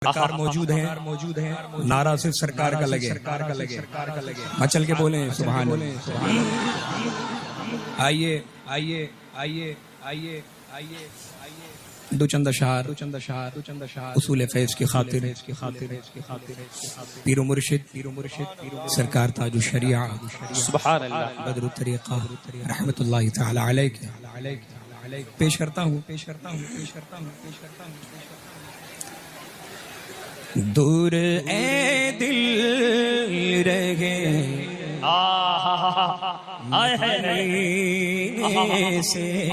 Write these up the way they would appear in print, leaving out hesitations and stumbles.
سرکار موجود ہیں نعرہ صرف سرکار کا لگے مچل کے بولیں سبحان اللہ آئیے دو چند اشعار اصول فیض کی خاطر پیر و مرشد سرکار تاج الشریعہ سبحان اللہ بدر الطریقہ رحمت اللہ تعالی علیہ پیش کرتا ہوں دور اے دل رہے سے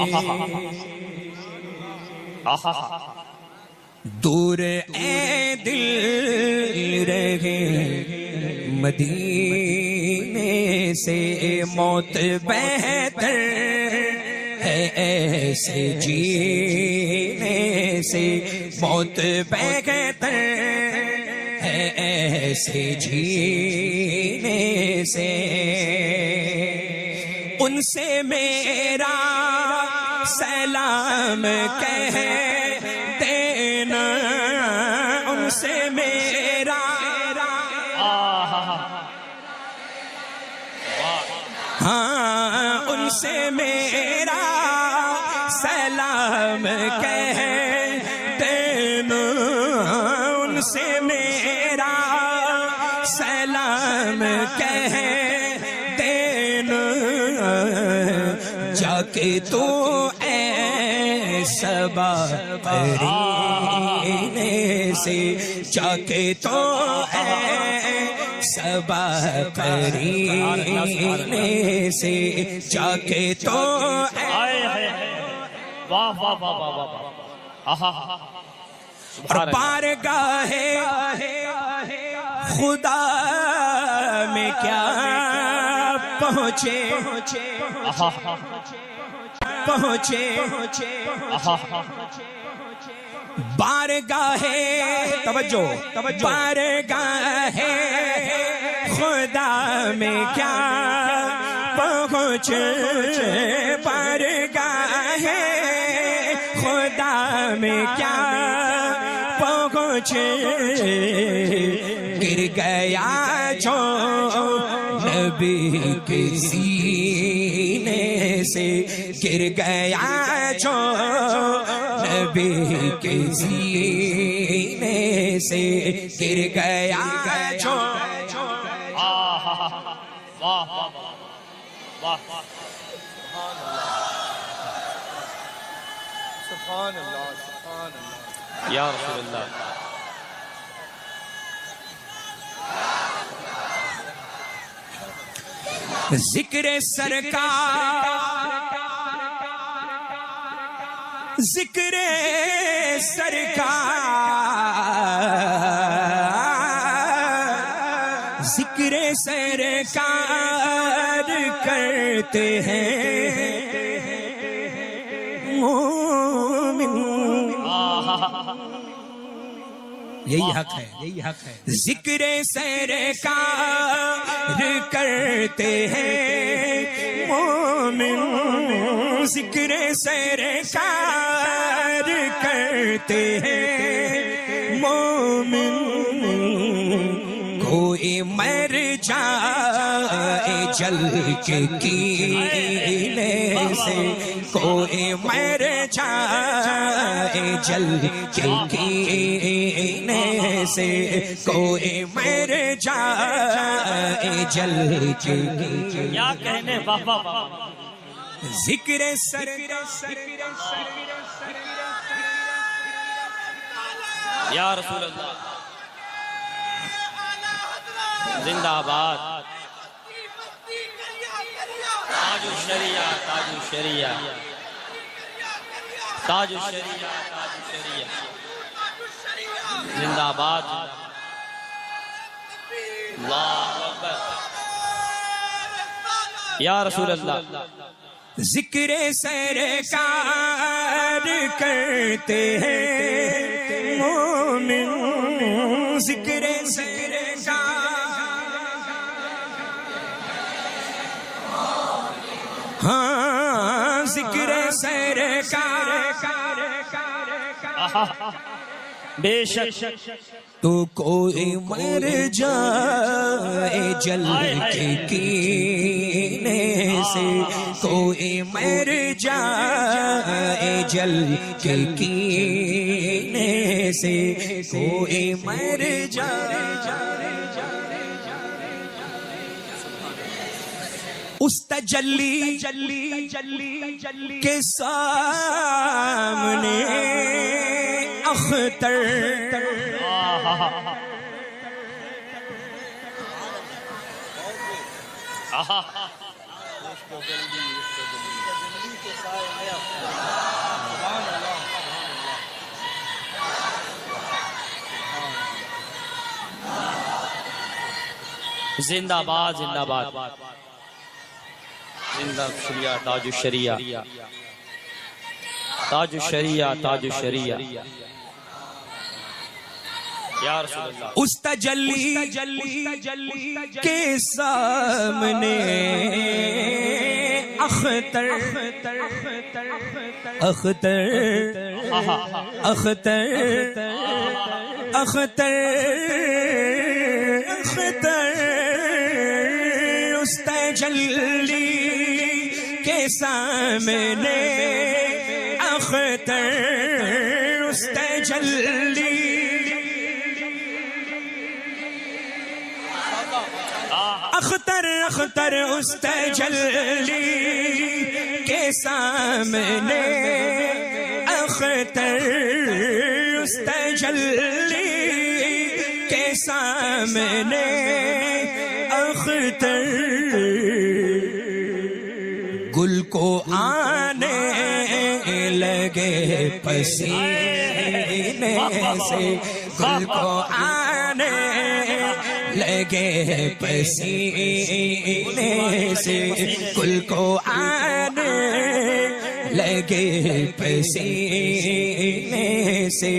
دور اے دل رہے مدینے سے موت بہتر ہے ایسے جینے سے موت بہتر ہے ایسے جینے سے ان سے میرا سلام کہہ دینا ان سے میرا ہاں ان سے میرا سلام کہہ دینا ان سے میرا سلام کہہ دینا جا کے تو سبا قرینے سے جا کے تو سبا قرینے سے جا کے تو اور بارگاہ خدا میں کیا پہنچے بارگاہ توجہ بارگاہ خدا میں کیا پہنچے بارگاہ خدا میں کیا پہنچے گر گیا جو نبی کے سینے سے گر گیا جو نبی کے سینے سے گر گیا جو سبحان اللہ یا رسول اللہ ذکر سرکار ذکر سرکار ذکر سرکار کرتے ہیں مومن یہی حق ہے ذکر سرکار کرتے ہیں مومن ذکر سرکار کرتے ہیں مومن کوئی مر جائے جل کے کینے سے کوئی مر جائے جل کے کینے سے کوئی مر جائے جل کے کیا کہنے بابا ذکر یا رسول اللہ زندہ آباد تاج الشریعہ تاج الشریعہ تاج الشریعہ تاج الشریعہ زندہ آباد اللہ اکبر یا رسول اللہ ذکر سرکار کرتے ہیں مومن ذکر سرکار ہاں ذکر سرکار بے شک تو کوئی مر جائے جل کے کینے سے، کوئی مر جائے جل کے کینے سے، کوئی مر جائے اس تجلی کے سامنے اختر زندہ باد زندہ باد زندہ شریعہ تاج الشریعہ تاج الشریعہ تاج الشریعہ یا رسول اللہ اس تجلی کے سامنے اختر اختر اختر اختر اختر اس تجلی کے سامنے اختر اس تجلی اختر اختر اس تجلی کے سامنے اختر اس تجلی کے سامنے اختر گل کو آنے لگے پسینے سے، گل کو آنے لگے پسینے سے، گل کو آنے لگے پسینے سے،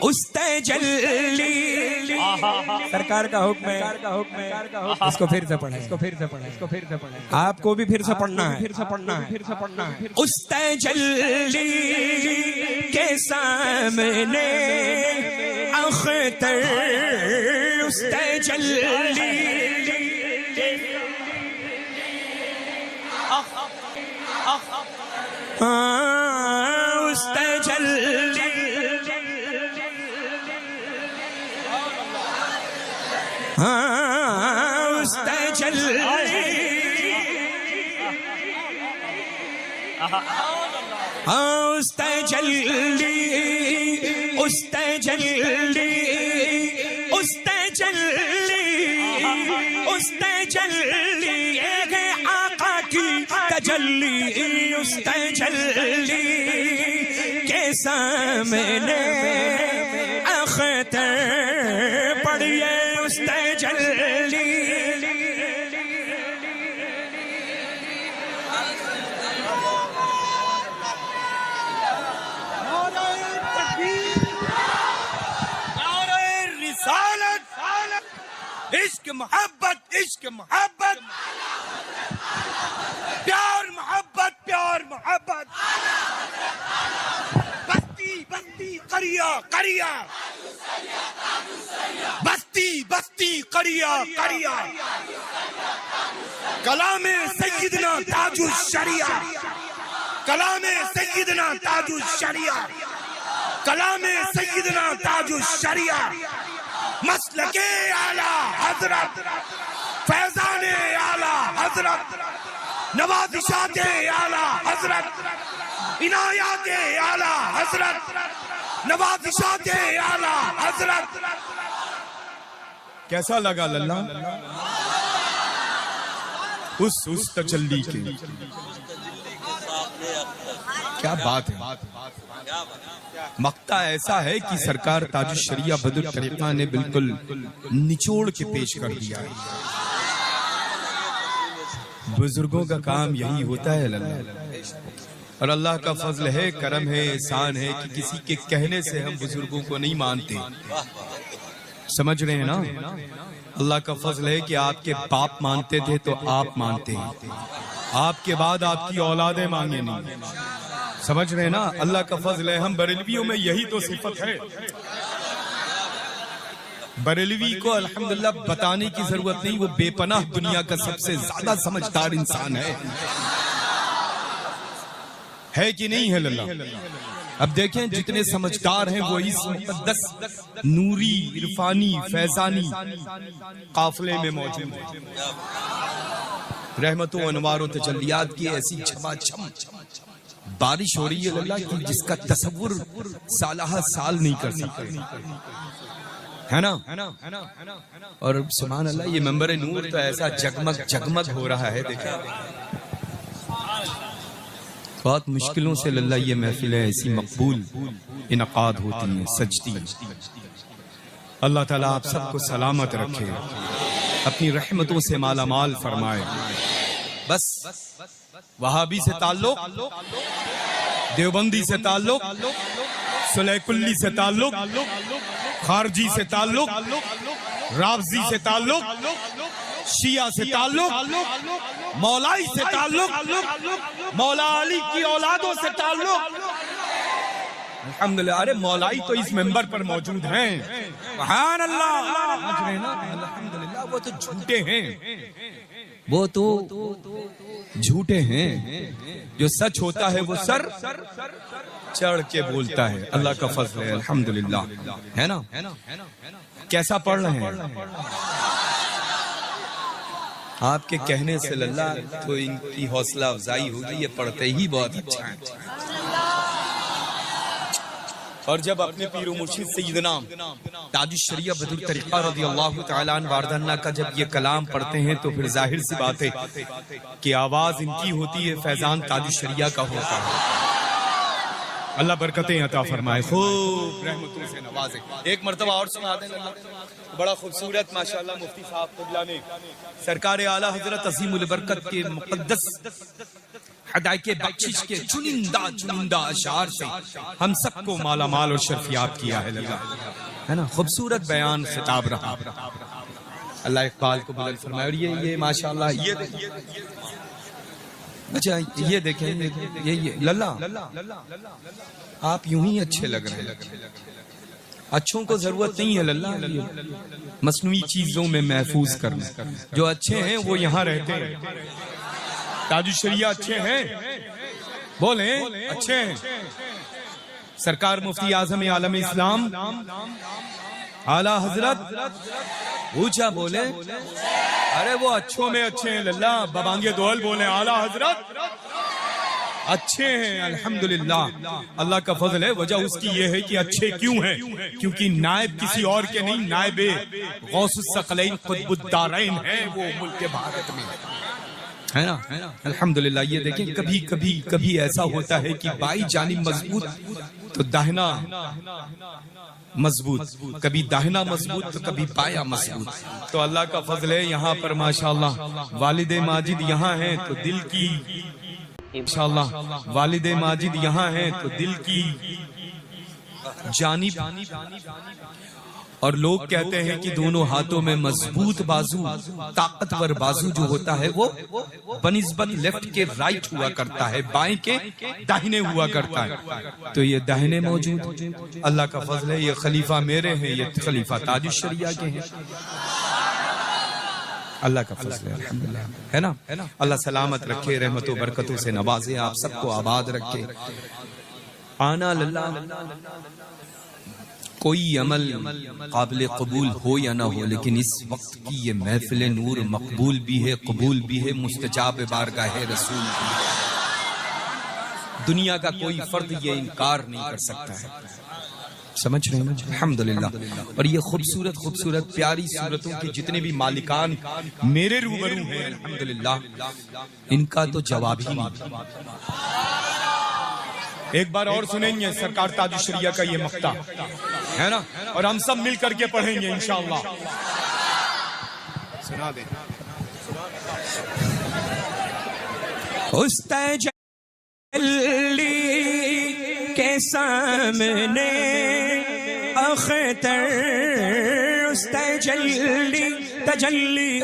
اس تجلی سرکار کا حکم ہے، اس کو پھر سے پڑھیں، اس کو پھر سے پڑھیں، اس کو پھر سے پڑھیں، آپ کو بھی پھر سے پڑھنا ہے، پھر سے پڑھنا ہے، پھر سے پڑھنا ہے۔ اس تجلی کے سامنے اختر اس تجلی اس تجلی اس تجلی اس تجلی اس تجلی اس تجلی اس تجلی ایک آقا کی تجلی اس تجلی کے سامنے اختر پڑھیے اس تجلی عشق محبت عشق محبت پیار محبت پیار محبت بستی بستی قریہ قریہ بستی بستی قریہ قریہ کلام سیدنا تاج الشریعہ کلام سیدنا تاج الشریعہ کلام سیدنا تاج الشریعہ مسلک اعلیٰ حضرت فیضان اعلیٰ حضرت نوازشات اعلیٰ حضرت عنایات اعلیٰ حضرت نوازشات اعلیٰ حضرت۔ کیسا لگا للہ اس تجلی کے؟ کیا بات ہے، مقطع ایسا ہے کہ سرکار تاج الشریعہ بدر طریقہ نے بالکل نچوڑ کے پیش کر دیا ہے۔ بزرگوں کا کام یہی ہوتا ہے للہ، اور اللہ کا فضل ہے، کرم ہے، احسان ہے کہ کسی کے کہنے سے ہم بزرگوں کو نہیں مانتے۔ سمجھ رہے ہیں نا؟ اللہ کا فضل ہے کہ آپ کے باپ مانتے تھے تو آپ مانتے ہیں، آپ کے بعد آپ کی اولادیں مانگے نہیں۔ سمجھ رہے ہیں نا؟ اللہ کا فضل ہے، ہم بریلویوں میں یہی تو صفت ہے۔ بریلوی کو الحمدللہ بتانے کی ضرورت نہیں، وہ بے پناہ دنیا کا سب سے زیادہ سمجھدار انسان ہے کہ نہیں ہے اللہ؟ اب دیکھیں جتنے سمجھدار ہیں وہ اس مقدس نوری عرفانی فیضانی قافلے میں موجود ہیں۔ رحمت و انوار و تجلیات کی ایسی چھما چھم بارش ہو رہی ہے اللہ کی جس کا تصور سالہ سال نہیں کر سکتے، ہے نا؟ اور سبحان اللہ یہ منبر نور تو ایسا جگمگ جگمگ ہو رہا ہے۔ دیکھیں بہت مشکلوں سے اللہ یہ محفلیں ایسی مقبول انعقاد ہوتی ہیں، سجتی ہیں۔ اللہ تعالیٰ آپ سب کو سلامت رکھے، اپنی رحمتوں سے مالا مال فرمائے۔ بس وہابی سے تعلق، دیوبندی سے تعلق، صلح کلی سے تعلق، خارجی سے تعلق، رافضی سے تعلق، شیعہ سے تعلق، مولائی سے تعلق، مولا علی کی اولادوں سے تعلق۔ الحمدللہ، ارے مولائی تو اس منبر پر موجود ہیں، سبحان اللہ۔ الحمدللہ وہ تو جھوٹے ہیں، وہ تو جھوٹے ہیں، جو سچ ہوتا ہے وہ سر چڑھ کے بولتا ہے۔ اللہ کا فضل ہے الحمدللہ، ہے نا؟ کیسا پڑھ رہے ہیں آپ کے کہنے سے اللہ تو ان کی حوصلہ افزائی ہوگی، یہ پڑھتے ہی بہت اچھا ہے۔ اور جب اپنے پیر و مرشد سیدنا تاج الشریعہ بدر الطریقہ رضی اللہ تعالیٰ عنہ واردانہ کا جب یہ کلام پڑھتے ہیں تو پھر ظاہر سی بات ہے کہ آواز ان کی ہوتی ہے، فیضان تاج الشریعہ کا ہوتا ہے۔ اللہ برکتیں عطا فرمائے، خوب رحمتوں سے نوازے۔ ایک مرتبہ اور سنا دیں، بڑا خوبصورت ماشاءاللہ مفتی صاحب قبلہ نے سرکار اعلیٰ حضرت عظیم البرکت کے مقدس ہدایت بخشش کے چنندہ اشعار سے ہم سب کو مالا مال اور شرفیاب کیا ہے اللہ، ہے نا؟ خوبصورت بیان خطاب رہا، اللہ اقبال کو بلند فرمائے۔ اور یہ ماشاءاللہ یہ اچھا یہ دیکھیں یہ للہ آپ یوں ہی اچھے لگ رہے ہیں، اچھوں کو ضرورت نہیں ہے للہ مصنوعی چیزوں میں محفوظ کرنا، جو اچھے ہیں وہ یہاں رہتے ہیں۔ تاج الشریعہ اچھے ہیں، بولیں اچھے ہیں۔ سرکار مفتی اعظم عالم اسلام اعلیٰ حضرت اونچا بولے، ارے وہ اچھوں میں اچھے ہیں للہ، ببانگے دوہل بولیں اعلیٰ حضرت اچھے ہیں الحمدللہ۔ اللہ کا فضل ہے، وجہ اس کی یہ ہے کہ اچھے کیوں ہیں؟ کیونکہ نائب کسی اور کے نہیں، نائب غوث الثقلین قطب الدارین ہے، وہ ملک بھارت میں ہے نا؟ الحمدللہ۔ یہ دیکھیں کبھی ایسا ہوتا ہے کہ بائیں جانب مضبوط تو داہنا مضبوط، کبھی داہنا مضبوط تو کبھی بایاں مضبوط۔ تو اللہ کا فضل ہے، یہاں پر ماشاءاللہ والد ماجد یہاں ہیں تو دل کی انشاءاللہ والد ماجد یہاں ہیں تو دل کی جانب، اور لوگ کہتے ہیں کہ دونوں ہاتھوں میں مضبوط بازو، طاقتور بازو جو ہوتا ہے وہ بنسبت لیفٹ کے رائٹ ہوا کرتا ہے، بائیں کے داہنے ہوا کرتا ہے۔ تو یہ داہنے موجود، اللہ کا فضل ہے، یہ خلیفہ میرے ہیں، یہ خلیفہ تاج الشریعہ کے ہیں، اللہ کا فضل ہے الحمدللہ، ہے نا؟ اللہ سلامت رکھے، رحمت و برکتوں سے نوازے، آپ سب کو آباد رکھے۔ آنا للہ کوئی عمل قابل قبول ہو یا نہ ہو، لیکن اس وقت کی یہ محفل نور مقبول بھی ہے، قبول بھی ہے، مستجاب بارگاہ رسول بھی ہے۔ دنیا کا کوئی فرد یہ انکار نہیں کر سکتا ہے، سمجھ رہے ہیں الحمدللہ۔ اور یہ خوبصورت پیاری صورتوں کے جتنے بھی مالکان میرے روبرو ہیں الحمدللہ، ان کا تو جواب ہی نہیں۔ ایک بار اور سنیں گے سرکار تاج الشریعہ کا یہ مقطع، ہے نا؟ اور ہم سب مل کر کے پڑھیں گے انشاءاللہ۔ سنا دیں۔ اس تجلی کے سامنے اختر، اس تجلی